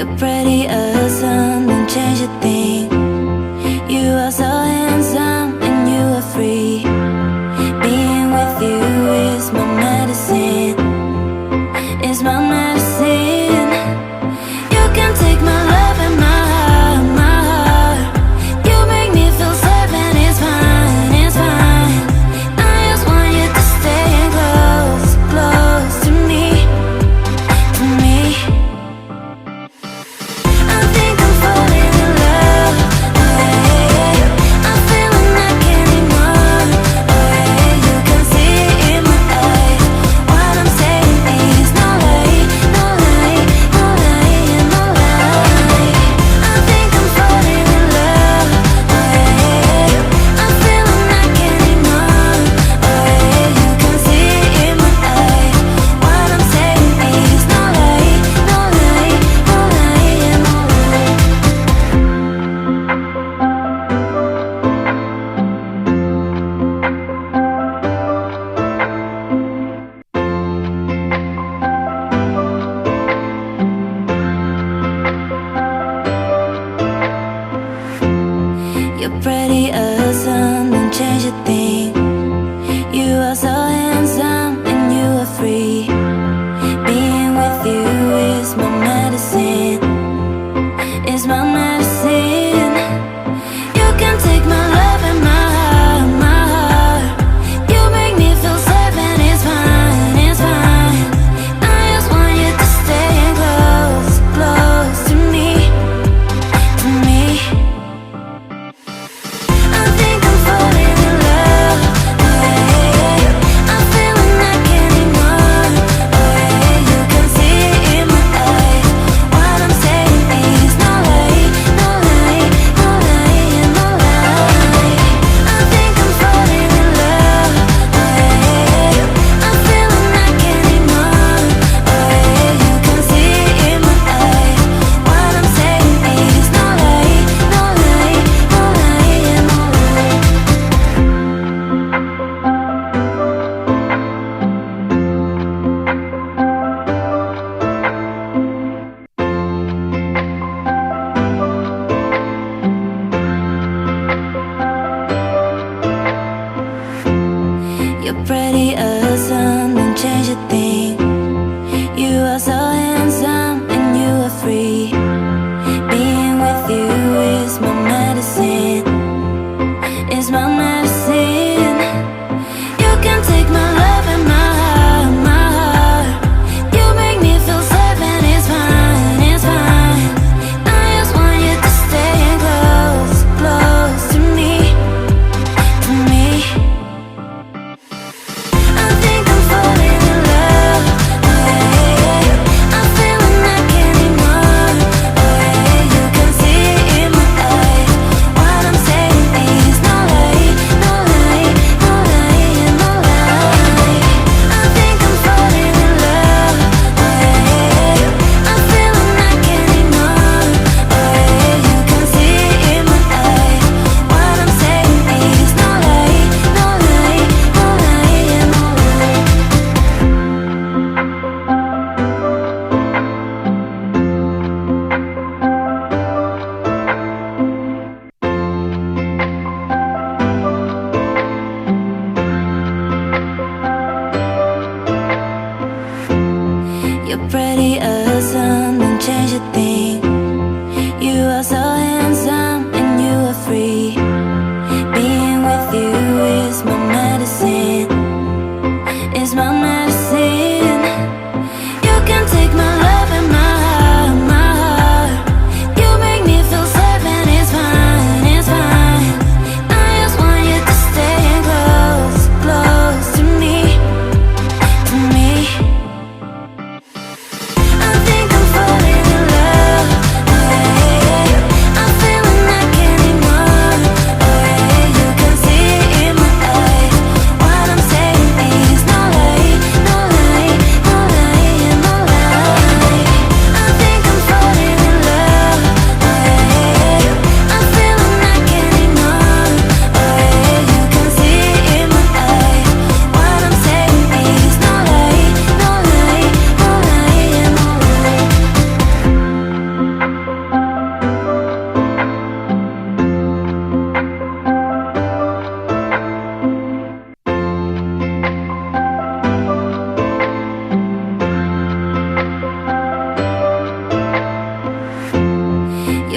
You're pretty awesome, don't change a thing. You are so handsome and you are free. Being with you is my medicine. It's my medicine. You can take my love and my heart. You make me feel safe and it's fine, it's fine. I just want you to stay close, close to me, to me. I think I'm falling in love, oh yeah. I'm feeling I can't ignore, oh yeah. You can see it in my eyes. What I'm saying is no lie, no lie, no lie, no lie. I think I'm falling in love, oh yeah. I'm feeling I can't ignore, oh yeah. You can see it in my eyes. What I'm saying is no lie, no lie, no lie, no lie. You're pretty awesome, don't change a thing. You are so handsome and you are free. Being with you is my medicine. It's my medicine. You can take my love and my heart. You make me feel safe and it's fine, it's fine. I just want you to stay close, close to me, to me. I think I'm falling in love, oh yeah. I'm feeling I can't ignore, oh yeah. You can see it in my eyes. What I'm saying is no lie, no lie, no lie, no lie. I think I'm falling in love, oh yeah. I'm feeling I can't ignore, oh yeah. You can see it in my eyes. What I'm saying is no lie, no lie, no lie, no lie. You're pretty awesome, don't change a thing. You are so handsome and you are free. Being with you is my medicine. It's my medicine. You can take my love and my heart. You make me feel safe and it's fine, it's fine. I just want you to stay close, close to me, to me. I think I'm falling in love, oh yeah. I'm feeling I can't ignore, oh yeah. You can see it in my eyes. What I'm saying is no lie, no lie, no lie, no lie. I think I'm falling in love, oh yeah. I'm feeling I can't ignore, oh yeah. You can see it in my eyes. What I'm saying is no lie, no lie, no lie, no lie. You're pretty awesome, don't change a thing. You are so handsome and you are free. Being with you is my medicine. It's my medicine. You can take my love and my heart. You make me feel safe and it's fine, it's fine. I just want you to stay close, close to me, to me. I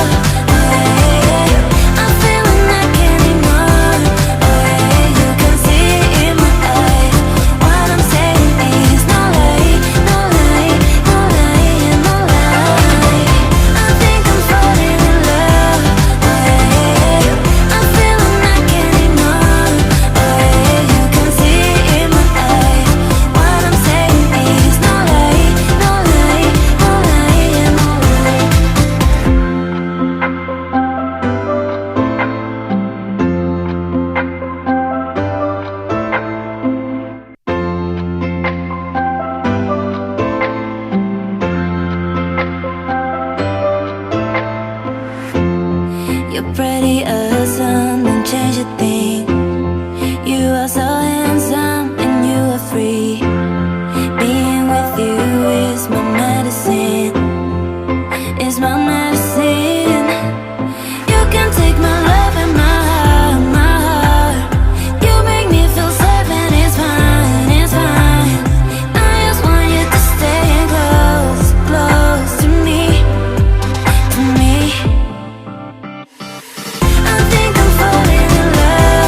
love. Oh yeah, I'm feeling I can't ignore. Oh yeah, you can see it in my eyes. What I'm saying is no lie, no lie, no lie, no lie. I think I'm falling in love. Oh yeah, I'm feeling I can't ignore. Oh yeah, you can see it in my eyes. What I'm saying is no lie, no lie, no lie, no lie. You're pretty awesome, don't change a thing. You are so handsome and you are free. Being with you is my medicine. Is my medicine. You can take my love and my heart, my heart. You make me feel safe and it's fine, it's fine. I just want you to stay close, close to me, to me. I think I'm falling in love.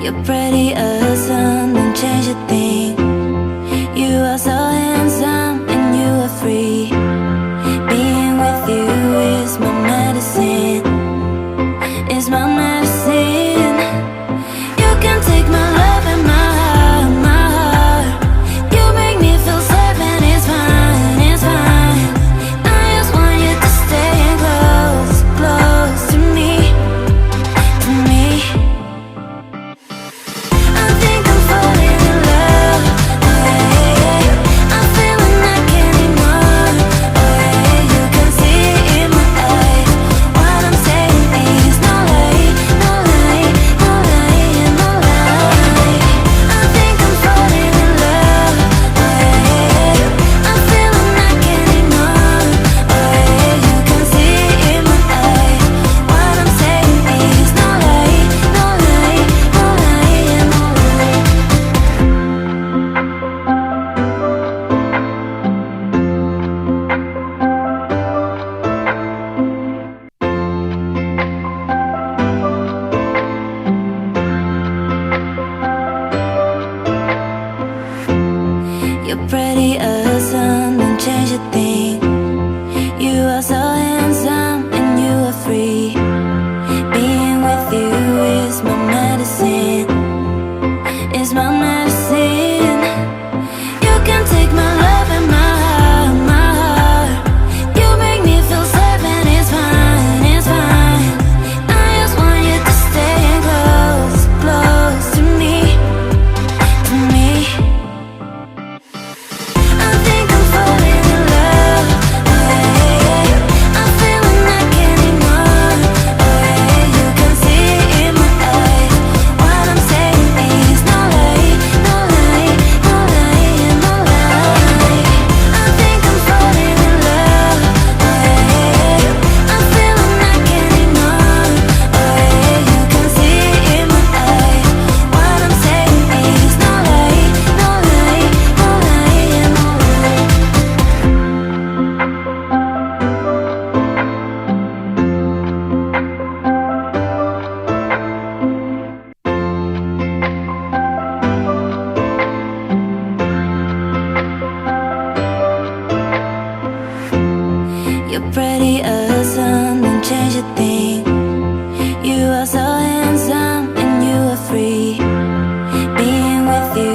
You're pretty awesome, don't change a thing. You are so handsome and you are free. Being with you is my medicine. Is my medicine. You can take my love and my heart. You make me feel safe and it's fine, it's fine. I just want you to stay close, close to me, to me. I think I'm falling in love, oh yeah. I'm feeling I can't ignore, oh yeah. You can see it in my eyes. What I'm saying is no lie, no lie, no lie, no lie. I think I'm falling in love, oh yeah. I'm feeling I can't ignore, oh yeah. You can see it in my eyes. What I'm saying is no lie, no lie, no lie, no lie. You're pretty awesome, don't change a thing. You are so handsome and you are free. Being with you is my medicine. Is my medicine. You can take my love and my heart. You make me feel safe and it's fine, it's fine. I just want you to stay close, close to me, to me. I think I'm falling in love, oh yeah. I'm feeling I can't ignore, oh yeah. You can see it in my eyes. What I'm saying is no lie, no lie, no lie, no lie. I think I'm falling in love, oh yeah. I'm feeling I can't ignore, oh yeah. You can see it in my eyes. What I'm saying is no lie, no lie, no lie, no lie. You're pretty awesome, don't change a thing. You are so handsome and you are free. Being with you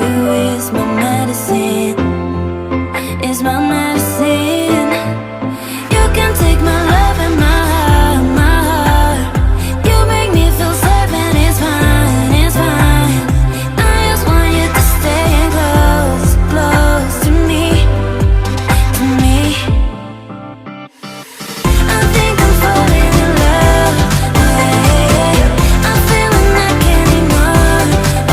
is my medicine. Is my medicine. You can take my love and my heart. You make me feel safe and it's fine, it's fine. I just want you to stay close, close to me, to me. I think I'm falling in love, oh yeah. I'm feeling I can't ignore,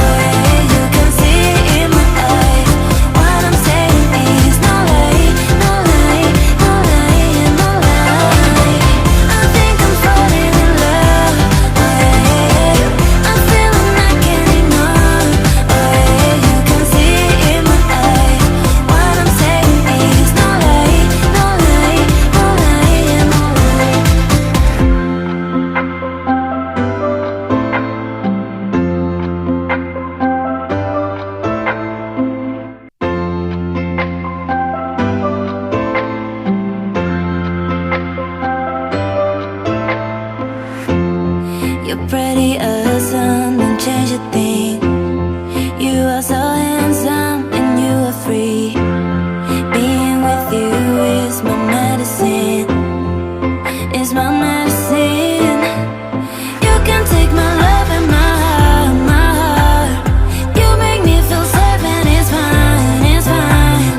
oh yeah. You can see it in my eyes. What I'm saying is no lie, no lie, no lie, no lie. I think I'm falling in love, oh yeah. I'm feeling I can't ignore, oh yeah. You can see it in my eyes. What I'm saying is no lie, no lie, no lie, no lie. You're pretty awesome, don't change a thing. You are so handsome and you are free. Being with you is my medicine. Is my medicine. You can take my love and my heart. You make me feel safe and it's fine, it's fine.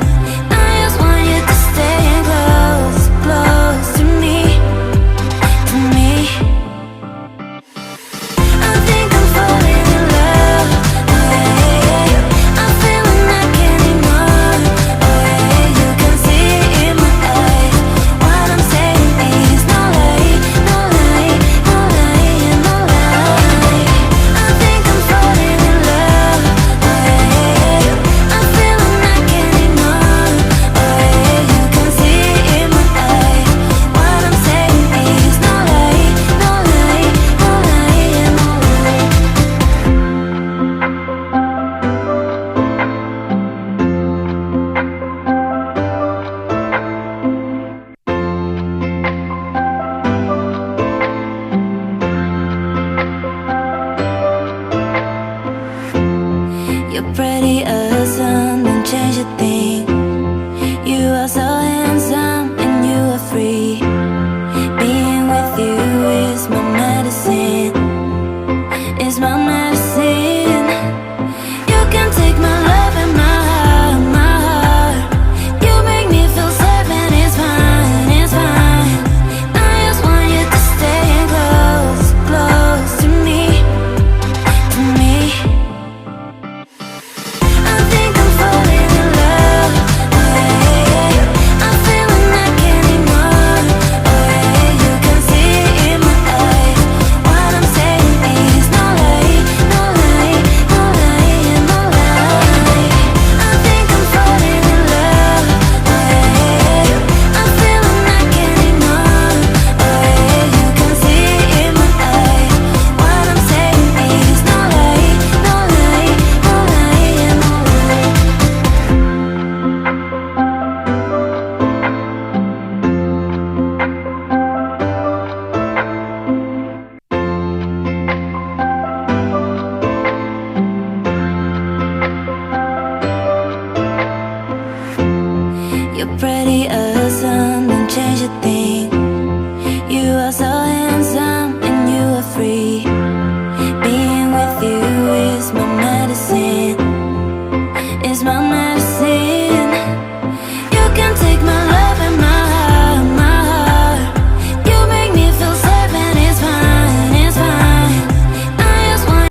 I just want you to stay close, close to me, to me. I You're pretty awesome, don't change a thing. You are so handsome and you are free. Being with you is my medicine. It's my medicine.